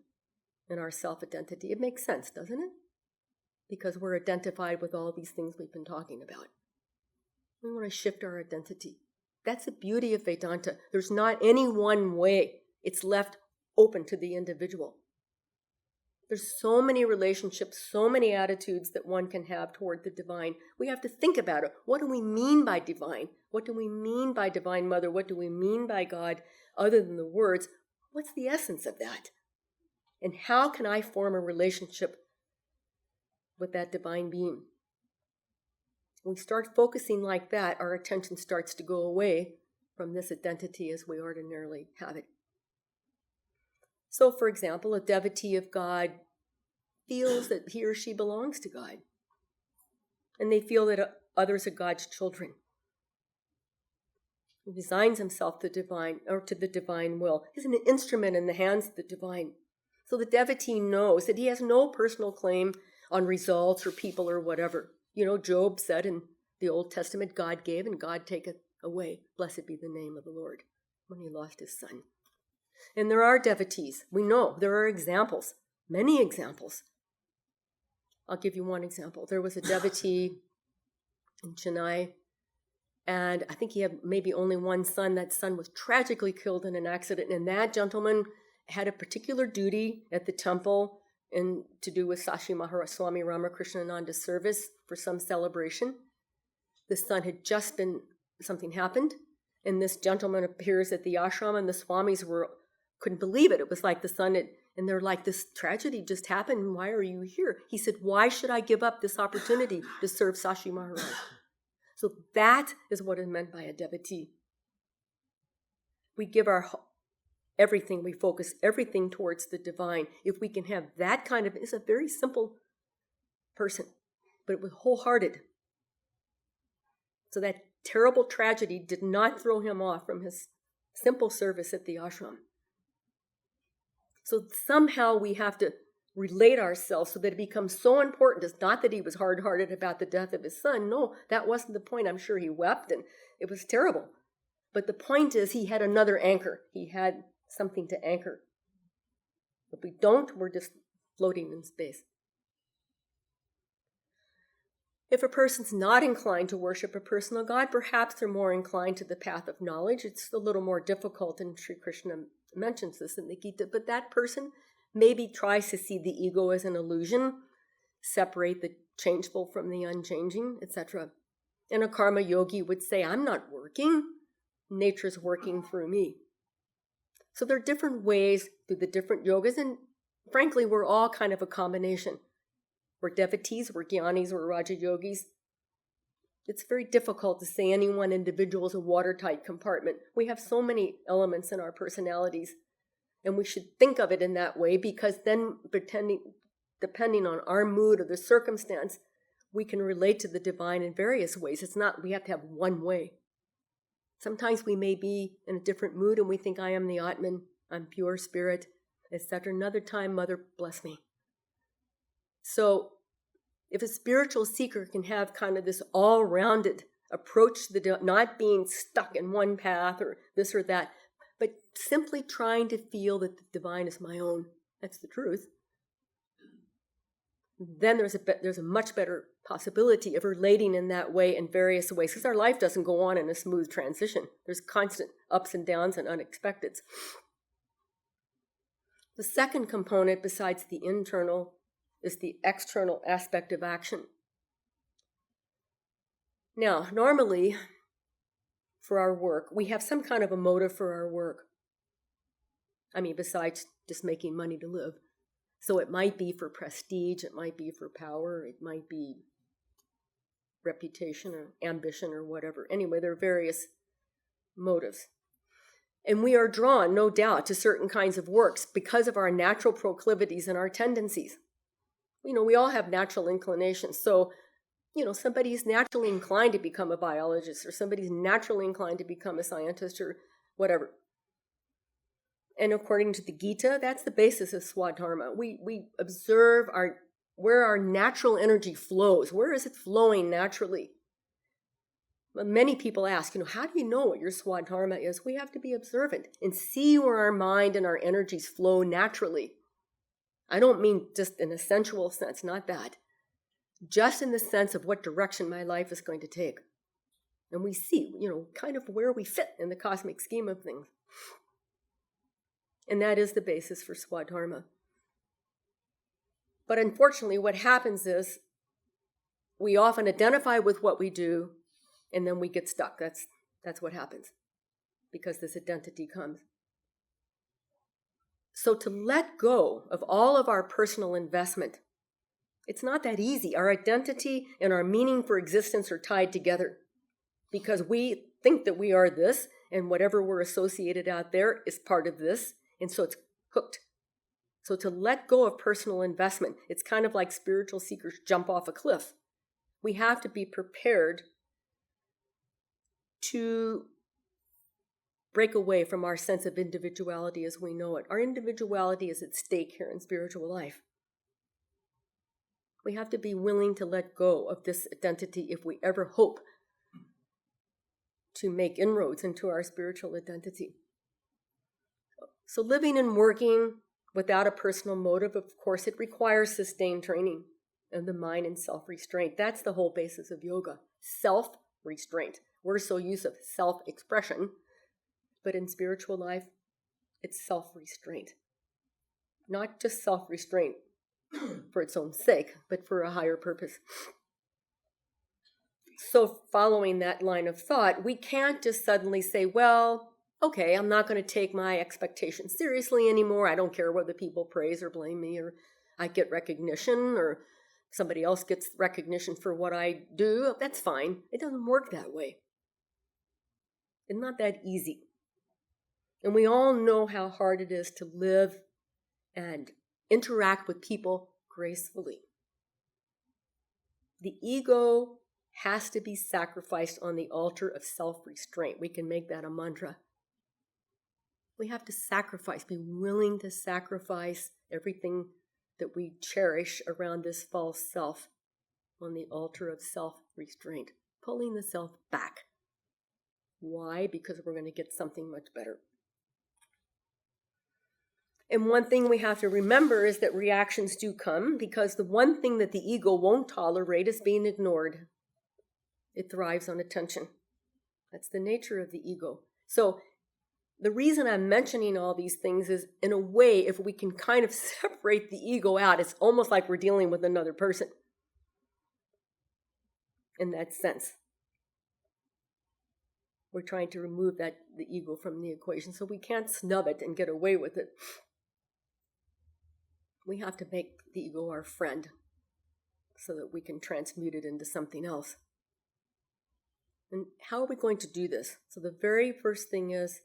in our self-identity. It makes sense, doesn't it? Because we're identified with all these things we've been talking about. We want to shift our identity. That's the beauty of Vedanta. There's not any one way. It's left open to the individual. There's so many relationships, so many attitudes that one can have toward the divine. We have to think about it. What do we mean by divine? What do we mean by Divine Mother? What do we mean by God other than the words? What's the essence of that? And how can I form a relationship with that divine being? When we start focusing like that, our attention starts to go away from this identity as we ordinarily have it. So, for example, a devotee of God feels that he or she belongs to God. And they feel that others are God's children. He resigns himself to the divine will. He's an instrument in the hands of the divine. So the devotee knows that he has no personal claim on results or people or whatever. Job said in the Old Testament, God gave and God taketh away. Blessed be the name of the Lord, when he lost his son. And there are devotees. We know there are examples, many examples. I'll give you one example. There was a devotee in Chennai, and I think he had maybe only one son. That son was tragically killed in an accident, and that gentleman had a particular duty at the temple and to do with Sashi Maharaj Swami Ramakrishnananda's service for some celebration. The son had just something happened, and this gentleman appears at the ashram, and the Swamis couldn't believe it. It was like the son and they're like, this tragedy just happened. Why are you here? He said, why should I give up this opportunity to serve Sashi Maharaj? So that is what is meant by a devotee. We give our everything, we focus everything towards the divine. If we can have that kind of, it's a very simple person, but it was wholehearted. So that terrible tragedy did not throw him off from his simple service at the ashram. So somehow we have to relate ourselves so that it becomes so important. It's not that he was hard-hearted about the death of his son. No, that wasn't the point. I'm sure he wept and it was terrible. But the point is he had another anchor. He had something to anchor. If we don't, we're just floating in space. If a person's not inclined to worship a personal God, perhaps they're more inclined to the path of knowledge. It's a little more difficult, and Sri Krishna mentions this in the Gita, but that person maybe tries to see the ego as an illusion, separate the changeful from the unchanging, etc. And a karma yogi would say, I'm not working. Nature's working through me. So there are different ways through the different yogas, and frankly, we're all kind of a combination. We're devotees, we're jnanis, we're Raja yogis. It's very difficult to say any one individual is a watertight compartment. We have so many elements in our personalities, and we should think of it in that way, because then depending on our mood or the circumstance, we can relate to the divine in various ways. It's not we have to have one way. Sometimes we may be in a different mood and we think, I am the Atman, I'm pure spirit, etc. Another time, Mother bless me. So if a spiritual seeker can have kind of this all-rounded approach to not being stuck in one path or this or that, but simply trying to feel that the divine is my own, that's the truth, then there's a much better possibility of relating in that way in various ways, because our life doesn't go on in a smooth transition. There's constant ups and downs and unexpecteds. The second component, besides the internal, is the external aspect of action. Now, normally, for our work, we have some kind of a motive for our work. I mean, besides just making money to live. So it might be for prestige, it might be for power, it might be reputation or ambition or whatever. Anyway, there are various motives. And we are drawn, no doubt, to certain kinds of works because of our natural proclivities and our tendencies. We all have natural inclinations. So, somebody's naturally inclined to become a biologist, or somebody's naturally inclined to become a scientist, or whatever. And according to the Gita, that's the basis of Swadharma. We observe where our natural energy flows. Where is it flowing naturally? Many people ask, how do you know what your Swadharma is? We have to be observant and see where our mind and our energies flow naturally. I don't mean just in a sensual sense, not that. Just in the sense of what direction my life is going to take. And we see, kind of where we fit in the cosmic scheme of things. And that is the basis for Swadharma. But unfortunately, what happens is we often identify with what we do, and then we get stuck. That's what happens, because this identity comes. So to let go of all of our personal investment, it's not that easy. Our identity and our meaning for existence are tied together, because we think that we are this, and whatever we're associated out there is part of this. And so it's hooked. So to let go of personal investment, it's kind of like spiritual seekers jump off a cliff. We have to be prepared to break away from our sense of individuality as we know it. Our individuality is at stake here in spiritual life. We have to be willing to let go of this identity if we ever hope to make inroads into our spiritual identity. So living and working without a personal motive, of course, it requires sustained training of the mind and self-restraint. That's the whole basis of yoga, self-restraint. We're so used to self-expression, but in spiritual life, it's self-restraint. Not just self-restraint for its own sake, but for a higher purpose. So following that line of thought, we can't just suddenly say, well, okay, I'm not going to take my expectations seriously anymore. I don't care whether people praise or blame me, or I get recognition, or somebody else gets recognition for what I do. That's fine. It doesn't work that way. It's not that easy. And we all know how hard it is to live and interact with people gracefully. The ego has to be sacrificed on the altar of self-restraint. We can make that a mantra. We have to sacrifice, be willing to sacrifice everything that we cherish around this false self on the altar of self-restraint, pulling the self back. Why? Because we're going to get something much better. And one thing we have to remember is that reactions do come, because the one thing that the ego won't tolerate is being ignored. It thrives on attention. That's the nature of the ego. So the reason I'm mentioning all these things is, in a way, if we can kind of separate the ego out, it's almost like we're dealing with another person in that sense. We're trying to remove the ego from the equation, so we can't snub it and get away with it. We have to make the ego our friend so that we can transmute it into something else. And how are we going to do this? So the very first thing is,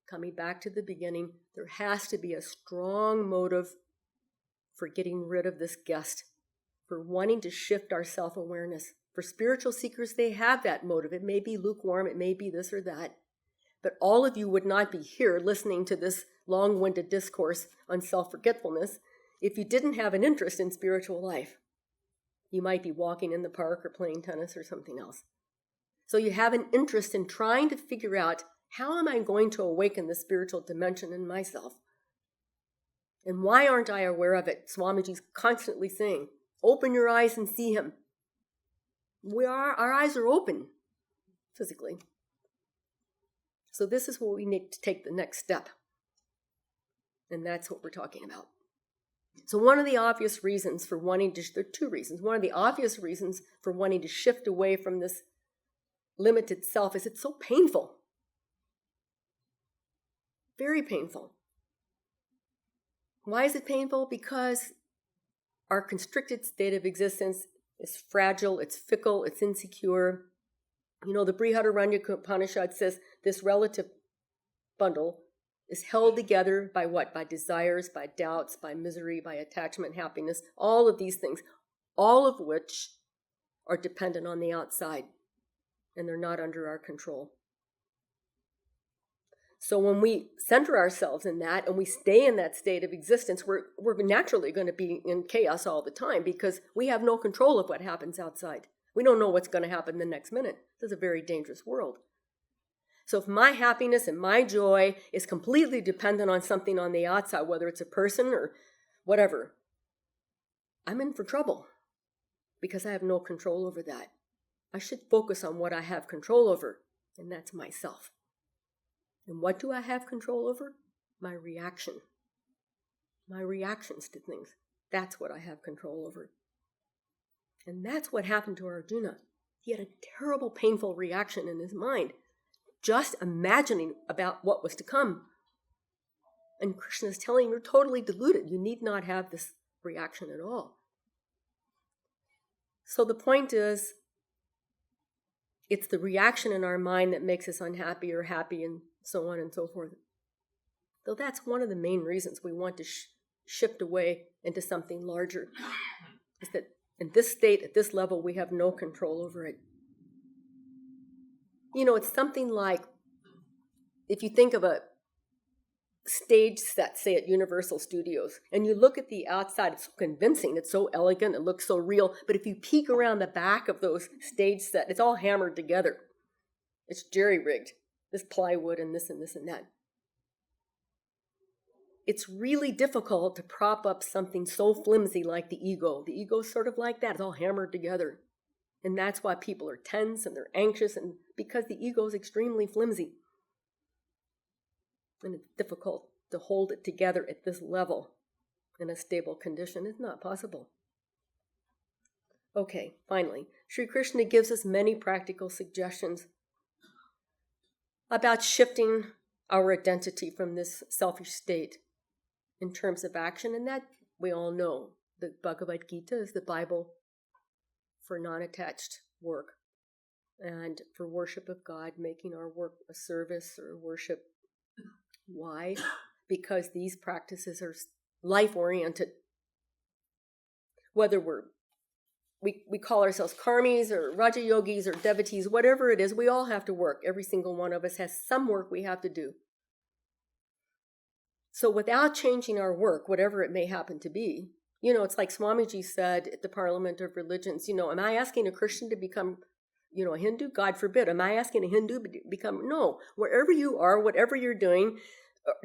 coming back to the beginning, there has to be a strong motive for getting rid of this guest, for wanting to shift our self-awareness. For spiritual seekers, they have that motive. It may be lukewarm, it may be this or that, but all of you would not be here listening to this long-winded discourse on self-forgetfulness if you didn't have an interest in spiritual life. You might be walking in the park or playing tennis or something else. So you have an interest in trying to figure out, how am I going to awaken the spiritual dimension in myself? And why aren't I aware of it? Swamiji's constantly saying, open your eyes and see him. Our eyes are open physically. So this is what we need to take the next step. And that's what we're talking about. So one of the obvious reasons for wanting to, there are two reasons. One of the obvious reasons for wanting to shift away from this limited self is it's so painful. Very painful. Why is it painful? Because our constricted state of existence is fragile, it's fickle, it's insecure. You know, the Virajaprana Upanishad says this relative bundle is held together by what? By desires, by doubts, by misery, by attachment, happiness, all of these things, all of which are dependent on the outside, and they're not under our control. So when we center ourselves in that and we stay in that state of existence, we're naturally going to be in chaos all the time, because we have no control of what happens outside. We don't know what's going to happen the next minute. This is a very dangerous world. So if my happiness and my joy is completely dependent on something on the outside, whether it's a person or whatever, I'm in for trouble, because I have no control over that. I should focus on what I have control over, and that's myself. And what do I have control over? My reaction. My reactions to things. That's what I have control over. And that's what happened to Arjuna. He had a terrible, painful reaction in his mind, just imagining about what was to come. And Krishna is telling him, you're totally deluded. You need not have this reaction at all. So the point is, it's the reaction in our mind that makes us unhappy or happy, and so on and so forth. Though that's one of the main reasons we want to shift away into something larger, is that in this state, at this level, we have no control over it. You know, it's something like, if you think of a stage set, say at Universal Studios, and you look at the outside, it's so convincing, it's so elegant, it looks so real, but if you peek around the back of those stage set, it's all hammered together. It's jerry-rigged, this plywood and this and this and that. It's really difficult to prop up something so flimsy like the ego. The ego's sort of like that, it's all hammered together. And that's why people are tense and they're anxious, and because the ego is extremely flimsy. And it's difficult to hold it together at this level in a stable condition. It's not possible. Okay, finally, Sri Krishna gives us many practical suggestions about shifting our identity from this selfish state in terms of action, and that we all know. The Bhagavad Gita is the Bible for non-attached work and for worship of God, making our work a service or worship. Why? Because these practices are life-oriented. Whether we call ourselves karmis or raja yogis or devotees, whatever it is, we all have to work. Every single one of us has some work we have to do. So without changing our work, whatever it may happen to be, It's like Swamiji said at the Parliament of Religions, am I asking a Christian to become, a Hindu? God forbid. Am I asking a Hindu to become? No. Wherever you are, whatever you're doing,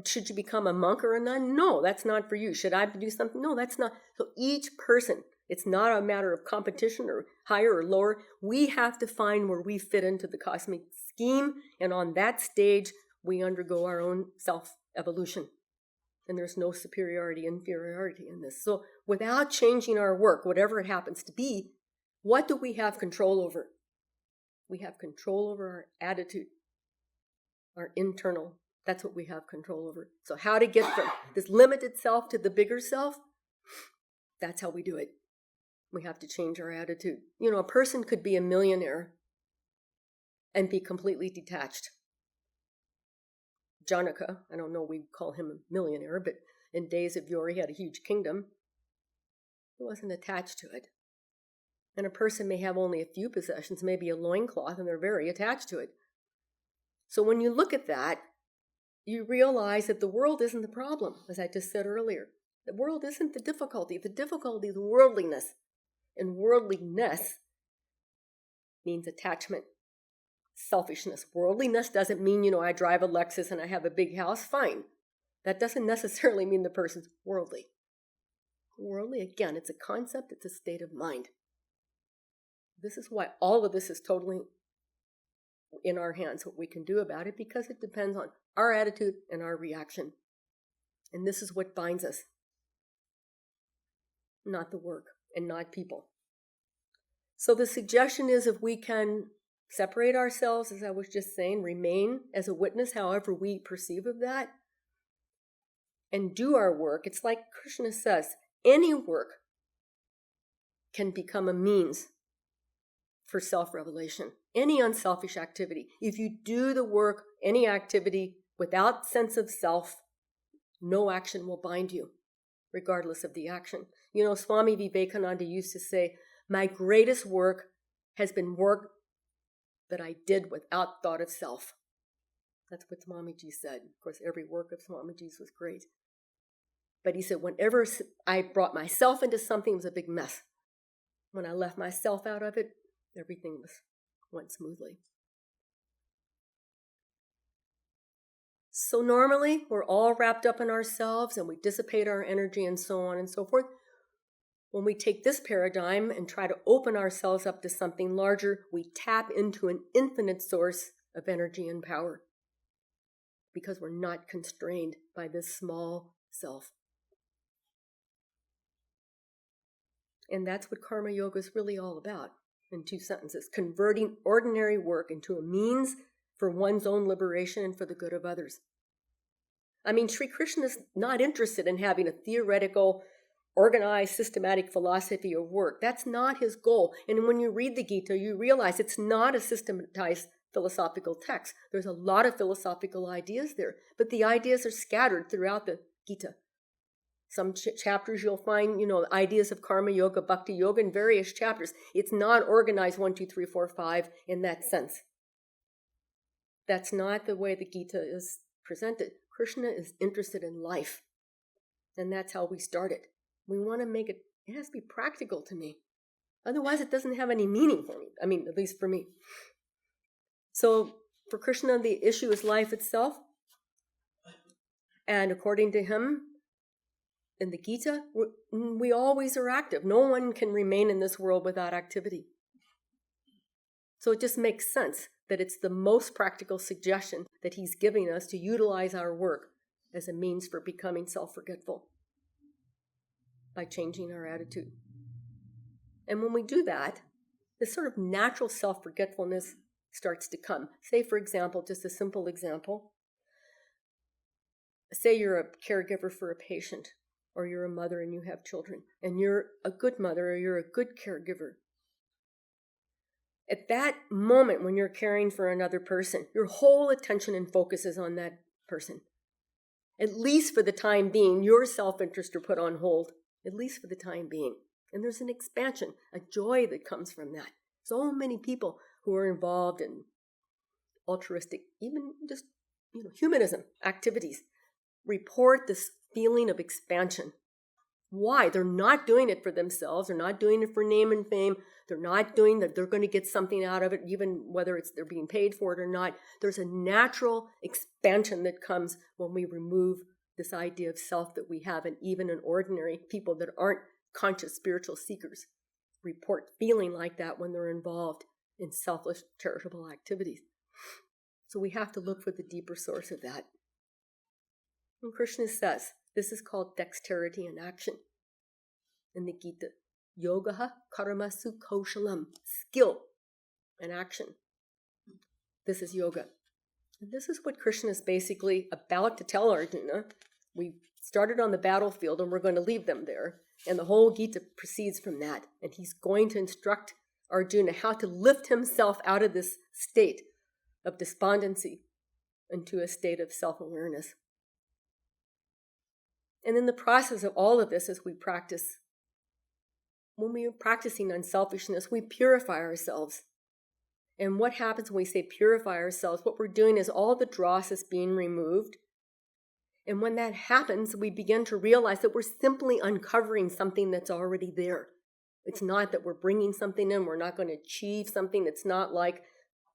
should you become a monk or a nun? No, that's not for you. Should I do something? No, that's not. So each person, it's not a matter of competition or higher or lower. We have to find where we fit into the cosmic scheme. And on that stage, we undergo our own self-evolution. And there's no superiority, inferiority in this. So without changing our work, whatever it happens to be, what do we have control over? We have control over our attitude, our internal. That's what we have control over. So how to get from this limited self to the bigger self? That's how we do it. We have to change our attitude. A person could be a millionaire and be completely detached. Janaka, I don't know, we call him a millionaire, but in days of yore, he had a huge kingdom. He wasn't attached to it. And a person may have only a few possessions, maybe a loincloth, and they're very attached to it. So when you look at that, you realize that the world isn't the problem, as I just said earlier. The world isn't the difficulty. The difficulty is worldliness. And worldliness means attachment, selfishness. Worldliness doesn't mean, I drive a Lexus and I have a big house. Fine. That doesn't necessarily mean the person's worldly. Worldly, again, it's a concept, it's a state of mind. This is why all of this is totally in our hands, what we can do about it, because it depends on our attitude and our reaction. And this is what binds us, not the work and not people. So the suggestion is, if we can separate ourselves, as I was just saying, remain as a witness, however we perceive of that, and do our work. It's like Krishna says, any work can become a means for self-revelation. Any unselfish activity. If you do the work, any activity without sense of self, no action will bind you, regardless of the action. Swami Vivekananda used to say, my greatest work has been work that I did without thought of self. That's what Swamiji said. Of course, every work of Swamiji's was great. But he said, whenever I brought myself into something, it was a big mess. When I left myself out of it, everything went smoothly. So normally, we're all wrapped up in ourselves and we dissipate our energy and so on and so forth. When we take this paradigm and try to open ourselves up to something larger, we tap into an infinite source of energy and power, because we're not constrained by this small self. And that's what karma yoga is really all about, in 2 sentences: converting ordinary work into a means for one's own liberation and for the good of others. I mean, Sri Krishna is not interested in having a theoretical, organized, systematic philosophy of work. That's not his goal. And when you read the Gita, you realize it's not a systematized philosophical text. There's a lot of philosophical ideas there, but the ideas are scattered throughout the Gita. Some chapters you'll find, ideas of karma yoga, bhakti yoga in various chapters. It's not organized 1, 2, 3, 4, 5 in that sense. That's not the way the Gita is presented. Krishna is interested in life. And that's how we started. We want to make it has to be practical to me. Otherwise, it doesn't have any meaning for me. I mean, at least for me. So for Krishna, the issue is life itself. And according to him, in the Gita, we always are active. No one can remain in this world without activity. So it just makes sense that it's the most practical suggestion that he's giving us to utilize our work as a means for becoming self-forgetful by changing our attitude. And when we do that, this sort of natural self-forgetfulness starts to come. Say, for example, just a simple example. Say you're a caregiver for a patient, or you're a mother and you have children, and you're a good mother or you're a good caregiver. At that moment when you're caring for another person, your whole attention and focus is on that person. At least for the time being, your self-interest are put on hold, at least for the time being. And there's an expansion, a joy that comes from that. So many people who are involved in altruistic, even just humanism activities, report this feeling of expansion Why? They're not doing it for themselves. They're not doing it for name and fame. They're not doing that. They're going to get something out of it, even whether they're being paid for it or not. There's a natural expansion that comes when we remove this idea of self that we have, and even in ordinary people that aren't conscious spiritual seekers report feeling like that when they're involved in selfless charitable activities. So we have to look for the deeper source of that. And Krishna says, this is called dexterity in action. In the Gita, yogaha karmasu kaushalam, skill and action. This is yoga. And this is what Krishna is basically about to tell Arjuna. We started on the battlefield and we're going to leave them there. And the whole Gita proceeds from that. And he's going to instruct Arjuna how to lift himself out of this state of despondency into a state of self-awareness. And in the process of all of this, as we practice, when we are practicing unselfishness, we purify ourselves. And what happens when we say purify ourselves? What we're doing is all the dross is being removed. And when that happens, we begin to realize that we're simply uncovering something that's already there. It's not that we're bringing something in. We're not going to achieve something. It's not like,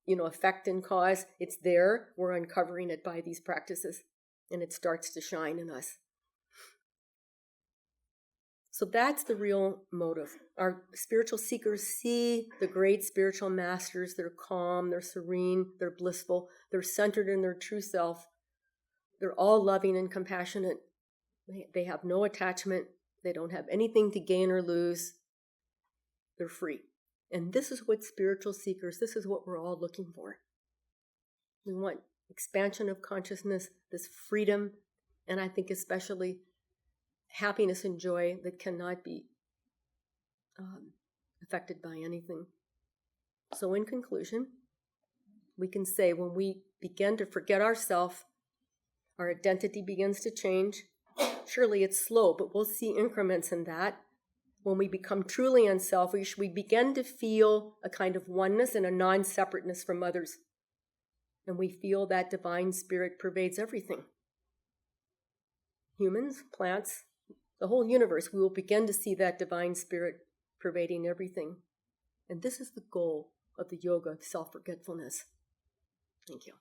effect and cause. It's there. We're uncovering it by these practices. And it starts to shine in us. So that's the real motive. Our spiritual seekers see the great spiritual masters. They're calm, they're serene, they're blissful, they're centered in their true self. They're all loving and compassionate. They have no attachment. They don't have anything to gain or lose. They're free. And this is what spiritual seekers, this is what we're all looking for. We want expansion of consciousness, this freedom, and I think especially happiness and joy that cannot be affected by anything. So in conclusion, we can say when we begin to forget ourselves, our identity begins to change. Surely it's slow, but we'll see increments in that. When we become truly unselfish, we begin to feel a kind of oneness and a non-separateness from others. And we feel that divine spirit pervades everything. Humans, plants, the whole universe, we will begin to see that divine spirit pervading everything. And this is the goal of the yoga of self-forgetfulness. Thank you.